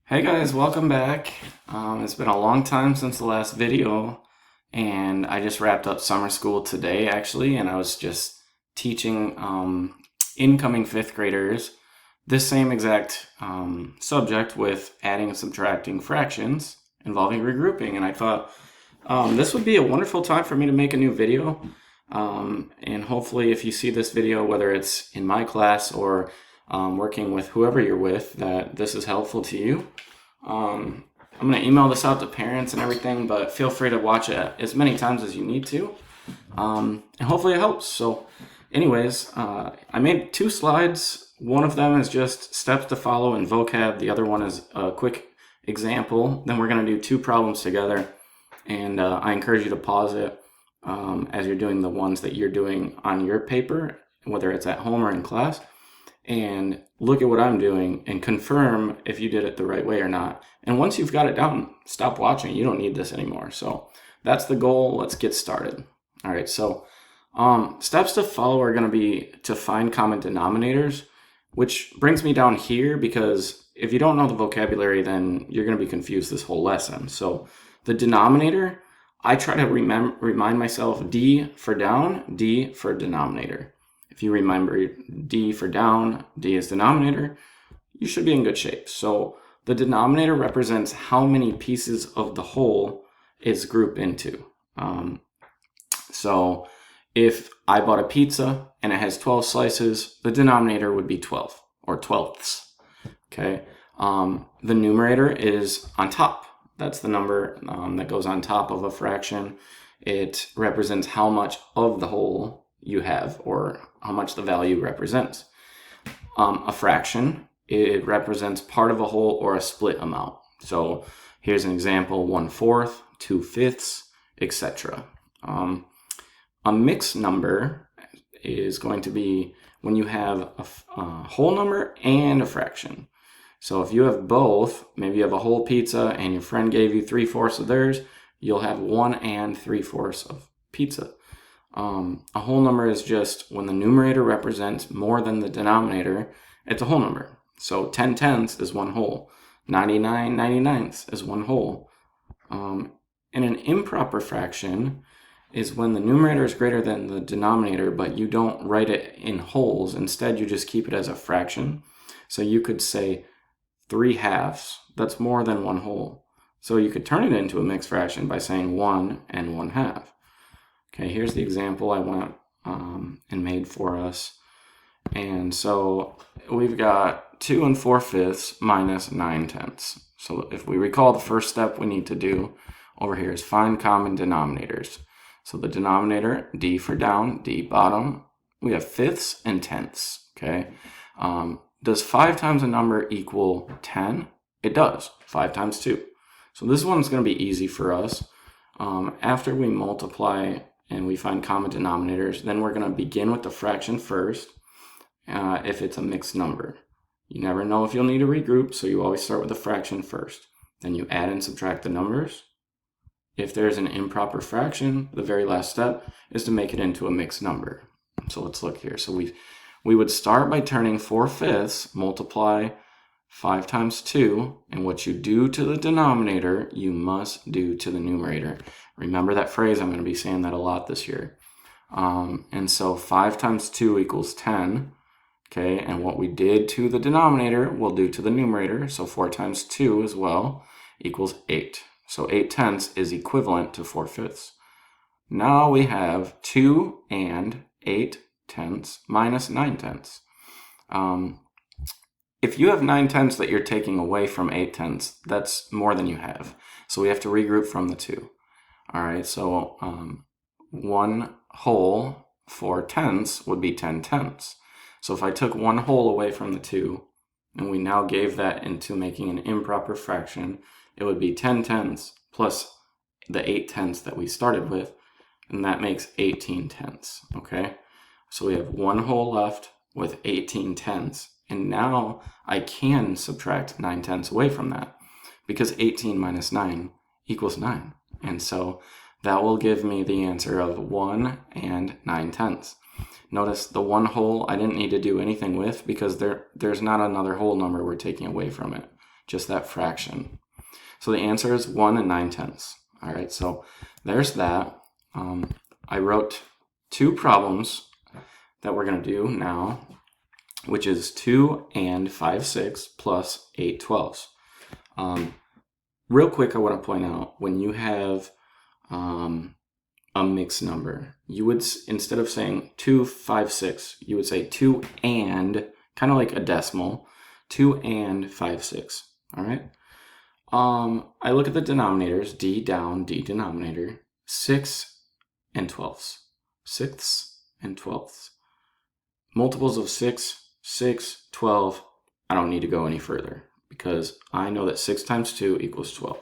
Hey guys, welcome back. It's been a long time since the last video, and I just wrapped up summer school today actually, and I was just teaching incoming fifth graders this same exact subject with adding and subtracting fractions involving regrouping, and I thought this would be a wonderful time for me to make a new video. And hopefully if you see this video, whether it's in my class or working with whoever you're with, that this is helpful to you. I'm going to email this out to parents and everything, but feel free to watch it as many times as you need to. And hopefully it helps. So anyways, I made 2 slides. One of them is just steps to follow in vocab. The other one is a quick example. Then we're going to do 2 problems together. And I encourage you to pause it as you're doing the ones that you're doing on your paper, whether it's at home or in class, and look at what I'm doing and confirm if you did it the right way or not. And once you've got it down, stop watching. You don't need this anymore. So that's the goal. Let's get started. All right, so steps to follow are going to be to find common denominators, which brings me down here because if you don't know the vocabulary, then you're going to be confused this whole lesson. So the denominator, I try to remind myself D for down, D for denominator. If you remember D for down, D is denominator, you should be in good shape. So the denominator represents how many pieces of the whole is grouped into. So if I bought a pizza and it has 12 slices, the denominator would be 12 or twelfths. Okay. The numerator is on top. That's the number that goes on top of a fraction. It represents how much of the whole you have or how much the value represents. A fraction, it represents part of a whole or a split amount. So here's an example: 1/4, 2/5, etc. A mixed number is going to be when you have a whole number and a fraction. So if you have both, maybe you have a whole pizza and your friend gave you 3/4 of theirs, you'll have 1 and 3/4 of pizza. A whole number is just when the numerator represents more than the denominator, it's a whole number. So 10/10 is one whole. 99/99 is one whole. And an improper fraction is when the numerator is greater than the denominator, but you don't write it in wholes. Instead, you just keep it as a fraction. So you could say 3/2. That's more than one whole. So you could turn it into a mixed fraction by saying 1 and 1/2. Okay, here's the example I went and made for us. And so we've got 2 4/5 minus 9/10. So if we recall, the first step we need to do over here is find common denominators. So the denominator, D for down, D bottom, we have fifths and tenths, okay? Does 5 times a number equal 10? It does, 5 times 2. So this one's going to be easy for us. After we multiply and we find common denominators, then we're going to begin with the fraction first if it's a mixed number. You never know if you'll need to regroup, so you always start with the fraction first. Then you add and subtract the numbers. If there's an improper fraction, the very last step is to make it into a mixed number. So let's look here. So we would start by turning 4/5, multiply 5 times 2, and what you do to the denominator, you must do to the numerator. Remember that phrase, I'm going to be saying that a lot this year. And so 5 times 2 equals 10, okay, and what we did to the denominator, we'll do to the numerator, so 4 times 2 as well equals 8. So 8/10 is equivalent to 4/5. Now we have 2 and 8/10 minus 9/10. If you have 9/10 that you're taking away from 8/10, that's more than you have. So we have to regroup from the 2. All right, so 1 whole for tenths would be 10/10. So if I took 1 whole away from the 2, and we now gave that into making an improper fraction, it would be 10/10 plus the 8/10 that we started with, and that makes 18/10, okay? So we have 1 whole left with 18/10, and now I can subtract 9/10 away from that, because 18 minus 9 equals 9. And so that will give me the answer of 1 and 9/10. Notice the 1 whole I didn't need to do anything with because there's not another whole number we're taking away from it. just that fraction. So the answer is 1 9/10. All right, so there's that. I wrote 2 problems that we're going to do now, which is 2 and 5/6 plus 8/12. Real quick, I want to point out, when you have a mixed number, you would, instead of saying 2 5/6, you would say 2 and, kind of like a decimal, 2 and 5/6. All right. I look at the denominators, d down, d denominator, 6 and 12ths, 6ths and 12ths. Multiples of 6, 6, 12, I don't need to go any further because I know that 6 times 2 equals 12.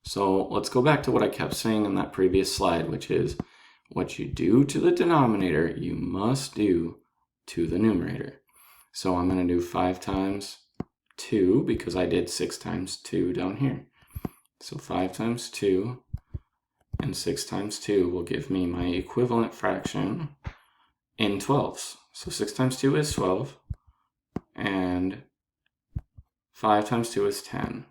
So let's go back to what I kept saying in that previous slide, which is what you do to the denominator, you must do to the numerator. So I'm going to do 5 times 2 because I did 6 times 2 down here. So 5 times 2 and 6 times 2 will give me my equivalent fraction in 12ths. So 6 times 2 is 12, and 5 times 2 is 10.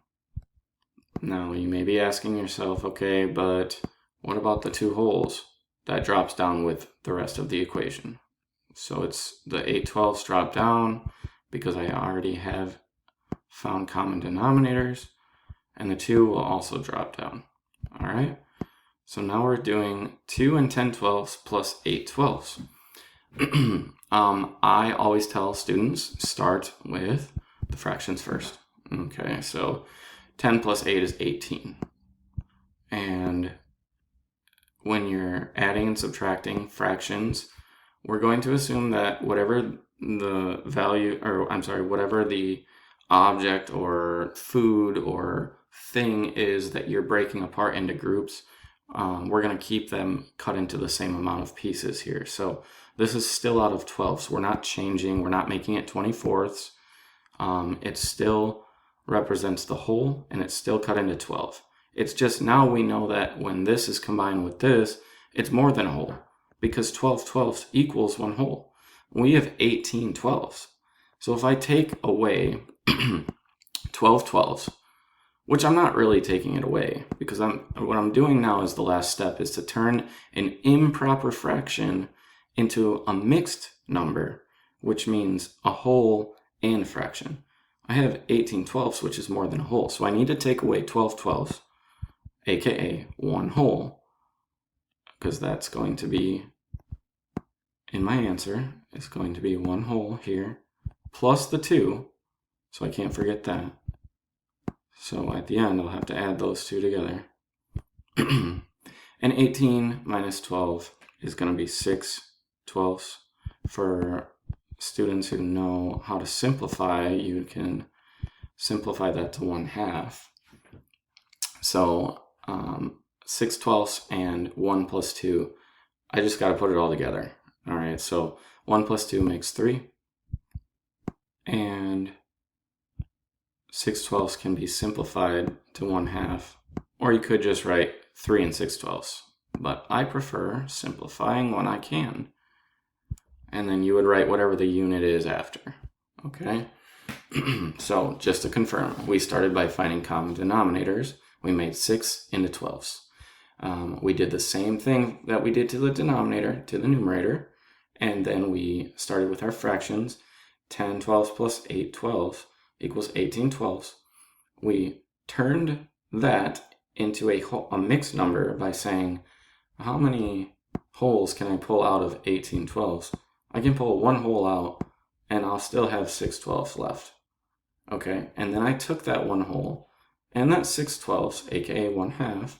Now you may be asking yourself, okay, but what about the 2 wholes? That drops down with the rest of the equation. So it's the 8/12ths drop down because I already have found common denominators, and the 2 will also drop down. All right, so now we're doing 2 and 10/12ths plus 8/12ths. I always tell students start with the fractions first. Okay, so 10 plus 8 is 18. And when you're adding and subtracting fractions, we're going to assume that whatever the value, or I'm sorry, whatever the object or food or thing is that you're breaking apart into groups, we're going to keep them cut into the same amount of pieces here. So this is still out of 12ths. We're not changing. We're not making it 24ths. It still represents the whole, and it's still cut into 12. It's just now we know that when this is combined with this, it's more than a whole, because 12/12 equals 1 whole. We have 18/12. So if I take away 12/12, which I'm not really taking it away, because what I'm doing now is the last step is to turn an improper fraction into a mixed number, which means a whole and a fraction. I have 18/12, which is more than a whole, so I need to take away 12/12, aka 1 whole, because that's going to be, in my answer, it's going to be 1 whole here, plus the 2, so I can't forget that. So at the end, I'll have to add those 2 together. And 18 minus 12 is going to be 6/12. For students who know how to simplify, you can simplify that to 1/2. So 6/12 and 1 plus 2, I just got to put it all together. All right, so 1 plus 2 makes 3. And 6/12 can be simplified to 1/2, or you could just write 3 and 6/12. But I prefer simplifying when I can. And then you would write whatever the unit is after, okay? So just to confirm, we started by finding common denominators. We made 6 into 12ths. We did the same thing that we did to the denominator, to the numerator, and then we started with our fractions. 10/12 plus 8/12 equals 18/12. We turned that into a mixed number by saying, how many wholes can I pull out of 18/12? I can pull 1 whole out, and I'll still have 6/12 left. Okay, and then I took that 1 whole, and that 6/12, aka 1/2,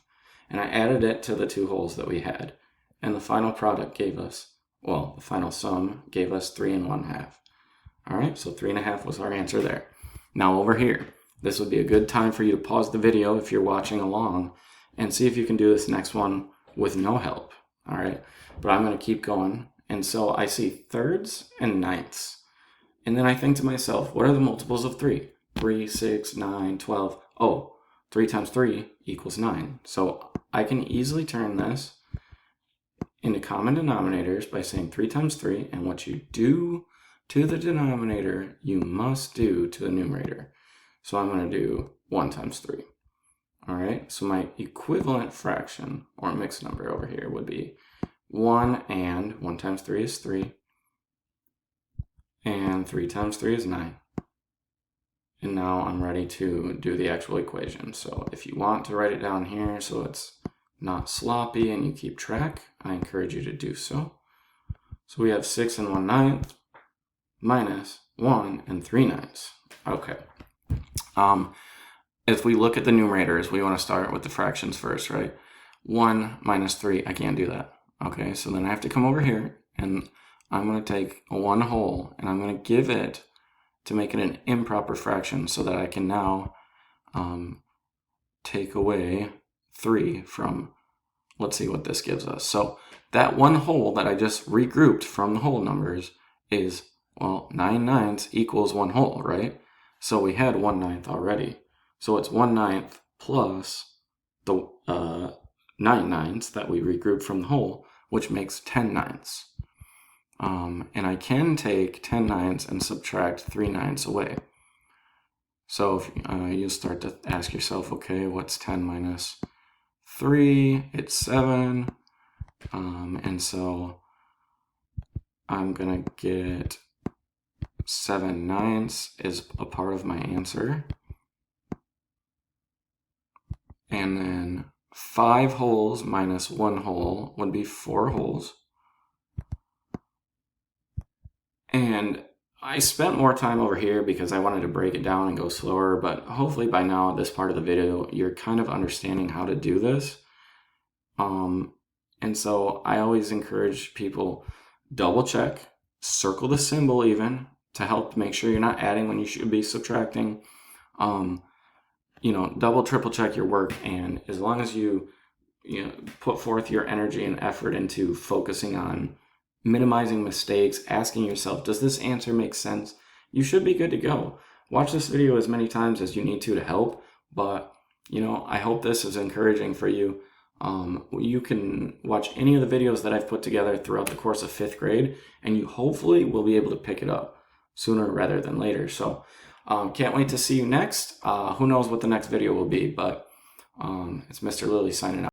and I added it to the 2 wholes that we had. And the final product gave us, well, the final sum gave us 3 and 1/2. All right, so 3 1/2 was our answer there. Now over here, this would be a good time for you to pause the video if you're watching along and see if you can do this next one with no help. All right, but I'm going to keep going. And so I see thirds and ninths. And then I think to myself, what are the multiples of 3? 3, 6, 9, 12. Oh, 3 times 3 equals 9. So I can easily turn this into common denominators by saying 3 times 3. And what you do to the denominator, you must do to the numerator. So I'm going to do 1 times 3. All right, so my equivalent fraction or mixed number over here would be 1 and 1 times 3 is 3. And 3 times 3 is 9. And now I'm ready to do the actual equation. So if you want to write it down here so it's not sloppy and you keep track, I encourage you to do so. So we have 6 and 1/9 minus 1 and 3/9. Okay. If we look at the numerators, we want to start with the fractions first, right? 1 minus 3, I can't do that. Okay, so then I have to come over here and I'm going to take a 1 whole and I'm going to give it to make it an improper fraction so that I can now take away 3 from, let's see what this gives us. So that 1 whole that I just regrouped from the whole numbers is, well, 9/9 equals 1 whole, right? So we had 1/9 already. So it's 1/9 plus the 9/9 that we regrouped from the whole, which makes 10/9. And I can take 10/9 and subtract 3/9 away. So if, you'll start to ask yourself, okay, what's 10 minus 3? It's 7. And so I'm going to get 7/9 is a part of my answer. And then 5 wholes minus 1 whole would be 4 wholes. And I spent more time over here because I wanted to break it down and go slower, but hopefully by now at this part of the video, you're kind of understanding how to do this. And so I always encourage people, double check, circle the symbol even to help make sure you're not adding when you should be subtracting. Double, triple check your work, and as long as you put forth your energy and effort into focusing on minimizing mistakes, asking yourself, does this answer make sense? You should be good to go. Watch this video as many times as you need to help, but I hope this is encouraging for you. You can watch any of the videos that I've put together throughout the course of 5th grade, and you hopefully will be able to pick it up sooner rather than later. So can't wait to see you next. Who knows what the next video will be, but it's Mr. Lilly signing out.